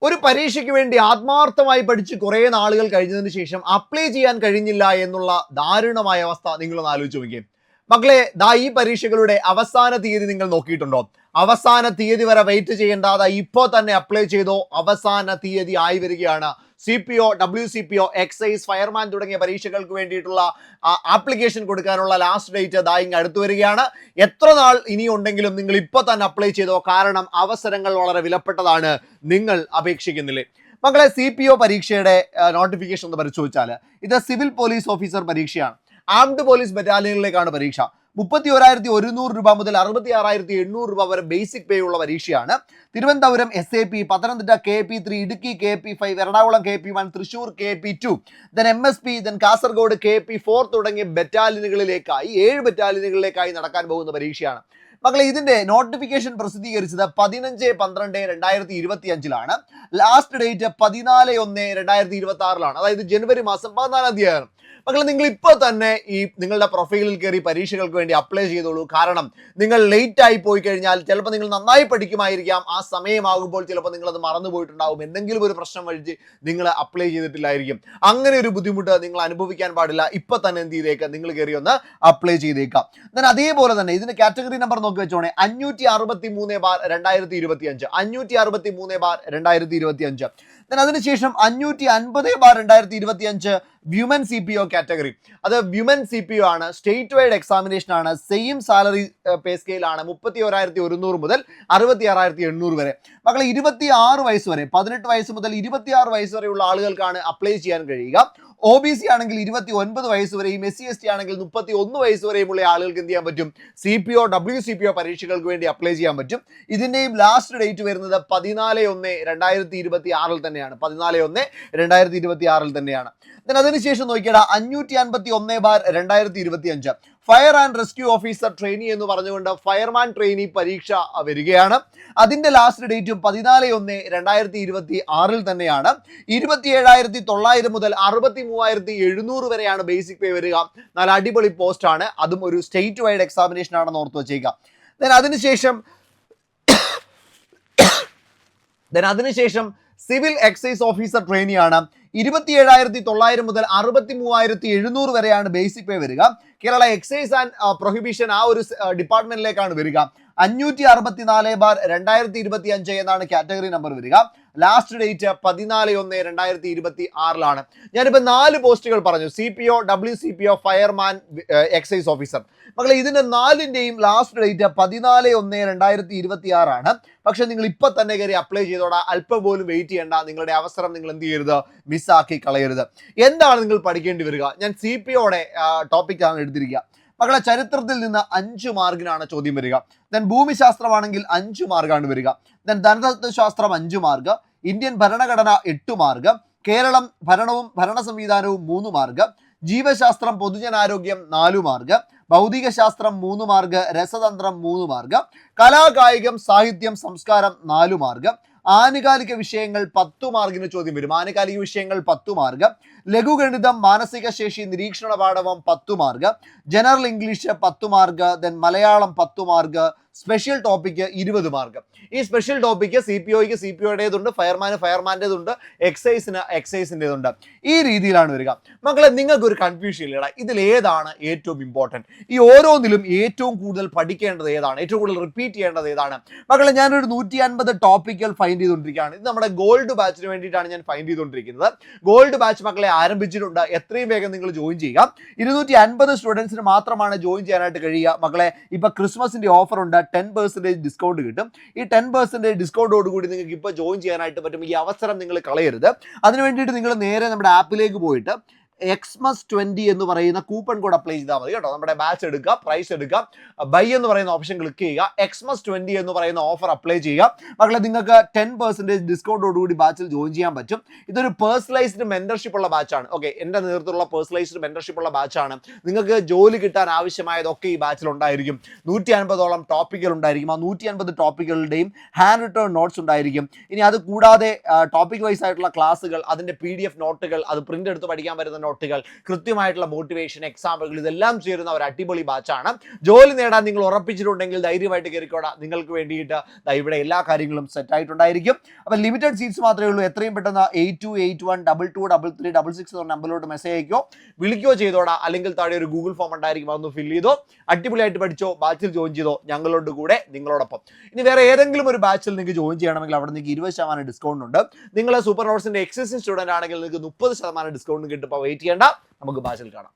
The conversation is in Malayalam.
ഒരു പരീക്ഷയ്ക്ക് വേണ്ടി ആത്മാർത്ഥമായി പഠിച്ച് കുറേ നാളുകൾ കഴിഞ്ഞതിന് ശേഷം അപ്ലൈ ചെയ്യാൻ കഴിഞ്ഞില്ല എന്നുള്ള ദാരുണമായ അവസ്ഥ നിങ്ങളൊന്ന് ആലോചിച്ച് നോക്കിയേ. മക്കളെ, ഈ പരീക്ഷകളുടെ അവസാന തീയതി നിങ്ങൾ നോക്കിയിട്ടുണ്ടോ? അവസാന തീയതി വരെ വെയിറ്റ് ചെയ്യേണ്ട, ഇപ്പോൾ തന്നെ അപ്ലൈ ചെയ്തോ. അവസാന തീയതി ആയി വരികയാണ്. CPO, WCPO, എക്സൈസ്, ഫയർമാൻ തുടങ്ങിയ പരീക്ഷകൾക്ക് വേണ്ടിയിട്ടുള്ള ആപ്ലിക്കേഷൻ കൊടുക്കാനുള്ള ലാസ്റ്റ് ഡേറ്റ് ഇങ്ങ് അടുത്തു വരികയാണ്. എത്ര നാൾ ഇനിയുണ്ടെങ്കിലും നിങ്ങൾ ഇപ്പോൾ തന്നെ അപ്ലൈ ചെയ്തോ, കാരണം അവസരങ്ങൾ വളരെ വിലപ്പെട്ടതാണ്. നിങ്ങൾ അപേക്ഷിക്കുന്നില്ലേ? മക്കളെ, CPO പരീക്ഷയുടെ നോട്ടിഫിക്കേഷൻ ഒന്ന് പരിശോധിച്ചാൽ ഇത് സിവിൽ പോലീസ് ഓഫീസർ പരീക്ഷയാണ്. ആംഡ് പോലീസ് ബറ്റാലിയനിലേക്കാണ് പരീക്ഷ. 31,100 രൂപ മുതൽ 66,800 രൂപ വരെ ബേസിക് പേ ഉള്ള പരീക്ഷയാണ്. Thiruvananthapuram SAP, Pathanamthitta KP3, Idukki KP5, Ernakulam KP1, Thrissur KP2, MSP, Kasaragod KP4 തുടങ്ങിയ ബറ്റാലിയനുകളിലേക്കായി 7 ബറ്റാലിയനുകളിലേക്കായി നടക്കാൻ പോകുന്ന പരീക്ഷയാണ്. മക്കളെ, ഇതിന്റെ നോട്ടിഫിക്കേഷൻ പ്രസിദ്ധീകരിച്ചത് 15/12/2025 ലാസ്റ്റ് ഡേറ്റ് 14/1/2026 അതായത് ജനുവരി മാസം 14-ാം തീയതിയാണ്. മക്കളെ, നിങ്ങൾ ഇപ്പോൾ തന്നെ നിങ്ങളുടെ പ്രൊഫൈലിൽ കയറി പരീക്ഷകൾക്ക് വേണ്ടി അപ്ലൈ ചെയ്തോളൂ. കാരണം നിങ്ങൾ ലേറ്റ് ആയി പോയി കഴിഞ്ഞാൽ ചിലപ്പോൾ നിങ്ങൾ നന്നായി പഠിക്കുമായിരിക്കാം, ആ സമയമാകുമ്പോൾ ചിലപ്പോൾ നിങ്ങളത് മറന്നുപോയിട്ടുണ്ടാവും, എന്തെങ്കിലും ഒരു പ്രശ്നം വഴിച്ച് നിങ്ങൾ അപ്ലൈ ചെയ്തിട്ടില്ലായിരിക്കും. അങ്ങനെ ഒരു ബുദ്ധിമുട്ട് നിങ്ങൾ അനുഭവിക്കാൻ പാടില്ല. ഇപ്പോൾ തന്നെ എന്ത് ചെയ്തേക്കാം, നിങ്ങൾ കയറി ഒന്ന് അപ്ലൈ ചെയ്തേക്കാം. അതേപോലെ തന്നെ ഇതിന്റെ കാറ്റഗറി നമ്പർ നോക്കി വെച്ചോണേ, 563/2025, 563/2025. അതിനുശേഷം 550/2025 വ്യുമൻ CPO കാറ്റഗറി. അത് വ്യുമൻ CPO ആണ്, സ്റ്റേറ്റ് വൈഡ് എക്സാമിനേഷൻ ആണ്, സെയിം സാലറി പേ സ്കെയിൽ ആണ്. 31,100 മുതൽ 66,800 വരെ. മക്കളെ, 26 വയസ്സ് വരെ, 18 വയസ്സ് മുതൽ 26 വയസ്സ് വരെയുള്ള ആളുകൾക്കാണ് അപ്ലൈ ചെയ്യാൻ കഴിയുക. OBC ആണെങ്കിൽ 29 വയസ്സ് വരെയും, SC/ST ആണെങ്കിൽ 31 വയസ്സ് വരെയുമുള്ള ആളുകൾക്ക് എന്ത് ചെയ്യാൻ പറ്റും? CPO, WCPO പരീക്ഷകൾക്ക് വേണ്ടി അപ്ലൈ ചെയ്യാൻ പറ്റും. ഇതിന്റെയും ലാസ്റ്റ് ഡേറ്റ് വരുന്നത് 14/1/2026 തന്നെയാണ്. 14/1/2026 തന്നെയാണ്. അതിനുശേഷം നോക്കിയാൽ 551/2025 fire and rescue officer trainee എന്ന് പറഞ്ഞുകൊണ്ട് ഫയർമാൻ ട്രെയിനി പരീക്ഷ വരികയാണ്. അതിന്റെ ലാസ്റ്റ് ഡേറ്റും 14/1/2026 തന്നെയാണ്. 27,900 മുതൽ 63,700 വരെയാണ് ബേസിക് പേ വരിക. നല്ല അടിപൊളി പോസ്റ്റ് ആണ്, അതും ഒരു സ്റ്റേറ്റ് വൈഡ് എക്സാമിനേഷൻ ആണെന്ന് ഓർത്ത് വെച്ചേക്കാം. അതിനുശേഷം സിവിൽ എക്സൈസ് ഓഫീസർ ട്രെയിനിയാണ്. 27,900 മുതൽ 63,700 വരെയാണ് ബേസിക് പേ വരിക. കേരള എക്സൈസ് ആൻഡ് പ്രൊഹിബിഷൻ ആ ഒരു ഡിപ്പാർട്ട്മെന്റിലേക്കാണ് വരിക. 564/2025 എന്നാണ് കാറ്റഗറി നമ്പർ വരിക. ലാസ്റ്റ് ഡേറ്റ് 14/1/2026 ഞാനിപ്പോൾ 4 പോസ്റ്റുകൾ പറഞ്ഞു: CPO, WCPO, fireman, excise officer. മക്കളെ, ഇതിന്റെ 4ന്റെയും ലാസ്റ്റ് ഡേറ്റ് 14/1/2026 പക്ഷെ നിങ്ങൾ ഇപ്പൊ തന്നെ കയറി അപ്ലൈ ചെയ്തോടാ. അല്പം പോലും വെയിറ്റ് ചെയ്യേണ്ട. നിങ്ങളുടെ അവസരം നിങ്ങൾ എന്ത് ചെയ്യരുത്, മിസ്സാക്കി കളയരുത്. എന്താണ് നിങ്ങൾ പഠിക്കേണ്ടി വരിക? ഞാൻ CPOയുടെ ടോപ്പിക്കാണ് എടുത്തിരിക്കുക. മക്കളെ, ചരിത്രത്തിൽ നിന്ന് 5 മാർക്കിനാണ് ചോദ്യം വരിക. ഭൂമിശാസ്ത്രമാണെങ്കിൽ 5 മാർക്കാണ് വരിക. ധനതത്വശാസ്ത്രം 5 മാർക്ക്, ഇന്ത്യൻ ഭരണഘടന 8 മാർക്ക്, കേരളം ഭരണവും ഭരണ സംവിധാനവും 3 മാർക്ക്, ജീവശാസ്ത്രം പൊതുജനാരോഗ്യം 4 മാർക്ക്, ഭൗതിക ശാസ്ത്രം 3 മാർക്ക്, രസതന്ത്രം 3 മാർക്ക്, കലാകായികം സാഹിത്യം സംസ്കാരം 4 മാർക്ക്, ആനുകാലിക വിഷയങ്ങൾ 10 മാർക്കിന് ചോദ്യം വരും. ആനുകാലിക വിഷയങ്ങൾ 10 മാർക്ക്, ലഘുഗണിതം, മാനസിക ശേഷി, നിരീക്ഷണ പാഠവം 10 mark, general English 10 mark, Malayalam 10 mark, special topic 20 mark. ഈ സ്പെഷ്യൽ ടോപ്പിക്ക് CPOയ്ക്ക് CPOയുടേതുണ്ട്, ഫയർമാൻ്റേതുണ്ട്, എക്സൈസിൻ്റെതുണ്ട്. ഈ രീതിയിലാണ് വരിക. മക്കളെ, നിങ്ങൾക്ക് ഒരു കൺഫ്യൂഷൻ ഇല്ലടാ, ഇതിൽ ഏതാണ് ഏറ്റവും ഇമ്പോർട്ടൻറ്റ്? ഈ ഓരോന്നിലും ഏറ്റവും കൂടുതൽ പഠിക്കേണ്ടത് ഏതാണ്, ഏറ്റവും കൂടുതൽ റിപ്പീറ്റ് ചെയ്യേണ്ടത് ഏതാണ്? മക്കളെ, ഞാനൊരു 150 ടോപ്പിക്കൽ ഫൈൻഡ് ചെയ്തുകൊണ്ടിരിക്കുകയാണ്. ഇത് നമ്മുടെ ഗോൾഡ് ബാച്ചിന് വേണ്ടിയിട്ടാണ് ഞാൻ ഫൈൻഡ് ചെയ്തുകൊണ്ടിരിക്കുന്നത്. ഗോൾഡ് ബാച്ച് മക്കളെ ആരംഭിച്ചിട്ടുണ്ട്. എത്രയും വേഗം നിങ്ങൾ ജോയിൻ ചെയ്യുക. 250 സ്റ്റുഡൻസിന് മാത്രമാണ് ജോയിൻ ചെയ്യാനായിട്ട് കഴിയുക. മക്കളെ, ഇപ്പൊ ക്രിസ്മസിന്റെ ഓഫർ ഉണ്ട്, 10% ഡിസ്കൗണ്ട് കിട്ടും. ഈ 10% ഡിസ്കൗണ്ടോടുകൂടി നിങ്ങൾക്ക് ഇപ്പോൾ ജോയിൻ ചെയ്യാനായിട്ട് പറ്റും. ഈ അവസരം നിങ്ങൾ കളയരുത്. അതിന് വേണ്ടിയിട്ട് നിങ്ങൾ നേരെ നമ്മുടെ ആപ്പിലേക്ക് പോയിട്ട് XMAS20 എന്ന് പറയുന്ന കൂപ്പൺ കോഡ് അപ്ലൈ ചെയ്താൽ മതി കേട്ടോ. നമ്മുടെ ബാച്ച് എടുക്കുക, പ്രൈസ് എടുക്കുക, ബൈ എന്ന് പറയുന്ന ഓപ്ഷൻ ക്ലിക്ക് ചെയ്യുക, XMAS20 എന്ന് പറയുന്ന ഓഫർ അപ്ലൈ ചെയ്യുക. മക്കളെ, നിങ്ങൾക്ക് 10% ഡിസ്കൗണ്ടോടുകൂടി ബാച്ചിൽ ജോയിൻ ചെയ്യാൻ പറ്റും. ഇതൊരു പേഴ്സണലൈസ്ഡ് മെന്റർഷിപ്പ് ഉള്ള ബാച്ചാണ്. ഓക്കെ, എൻ്റെ നേതൃത്വത്തിലുള്ള പേഴ്സണലൈസ്ഡ് മെന്റർഷിപ്പ് ഉള്ള ബാച്ചാണ്. നിങ്ങൾക്ക് ജോലി കിട്ടാൻ ആവശ്യമായതൊക്കെ ഈ ബാച്ചിൽ ഉണ്ടായിരിക്കും. 150ഓളം ടോപ്പിക്കുകൾ ഉണ്ടായിരിക്കും. ആ 150 ടോപ്പിക്കുകളുടെയും ഹാൻഡ് റിട്ടേൺ നോട്ട്സ് ഉണ്ടായിരിക്കും. ഇനി അത് കൂടാതെ ടോപ്പിക് വൈസ് ആയിട്ടുള്ള ക്ലാസ്സുകൾ, അതിൻ്റെ PDF നോട്ടുകൾ, അത് പ്രിന്റ് എടുത്ത് പഠിക്കാൻ പറ്റുന്ന നോട്ടുകൾ, കൃത്യമായിട്ടുള്ള മോട്ടിവേഷൻ, എക്സാമ്പിളുകൾ ഇതെല്ലാം ചേരുന്ന ഒരു അടിപൊളി ബാച്ചാണ്. ജോലി നേടാൻ നിങ്ങൾ ഉറപ്പിച്ചിട്ടുണ്ടെങ്കിൽ ധൈര്യമായിട്ട് കയറിക്കോടാ. നിങ്ങൾക്ക് വേണ്ടിയിട്ട് ഇവിടെ എല്ലാ കാര്യങ്ങളും സെറ്റ് ആയിട്ടുണ്ടായിരിക്കും. അപ്പോൾ ലിമിറ്റഡ് സീറ്റ്സ് മാത്രമേ ഉള്ളൂ. എത്രയും പെട്ടെന്ന് 8281223366 എന്ന നമ്പറിലോട്ട് മെസ്സേജ് അയക്കോ, വിളിക്കുകയോ ചെയ്തോടാ. അല്ലെങ്കിൽ താഴെ ഒരു ഗൂഗിൾ ഫോം ഉണ്ടായിരിക്കും, അതൊന്ന് ഫില്ല് ചെയ്തോ. അടിപൊളിയായിട്ട് പഠിച്ചോ, ബാച്ചിൽ ജോയിൻ ചെയ്തോ, ഞങ്ങളോട് കൂടെ നിങ്ങളോടൊപ്പം. ഇനി വേറെ ഏതെങ്കിലും ഒരു ബാച്ചിൽ നിങ്ങൾക്ക് ജോയിൻ ചെയ്യണമെങ്കിൽ അവിടെ നിങ്ങൾക്ക് 20% ഡിസ്കൗണ്ട് ഉണ്ട്. നിങ്ങൾ സൂപ്പർ നോട്ട്സിന്റെ എക്സിസ്റ്റിംഗ് സ്റ്റുഡന്റ് ആണെങ്കിൽ നിങ്ങൾക്ക് 30% ഡിസ്കൗണ്ട് കിട്ടും. അപ്പോൾ വെയിറ്റ് ചെയ്യേണ്ട, നമുക്ക് ബാച്ചിൽ കാണാം.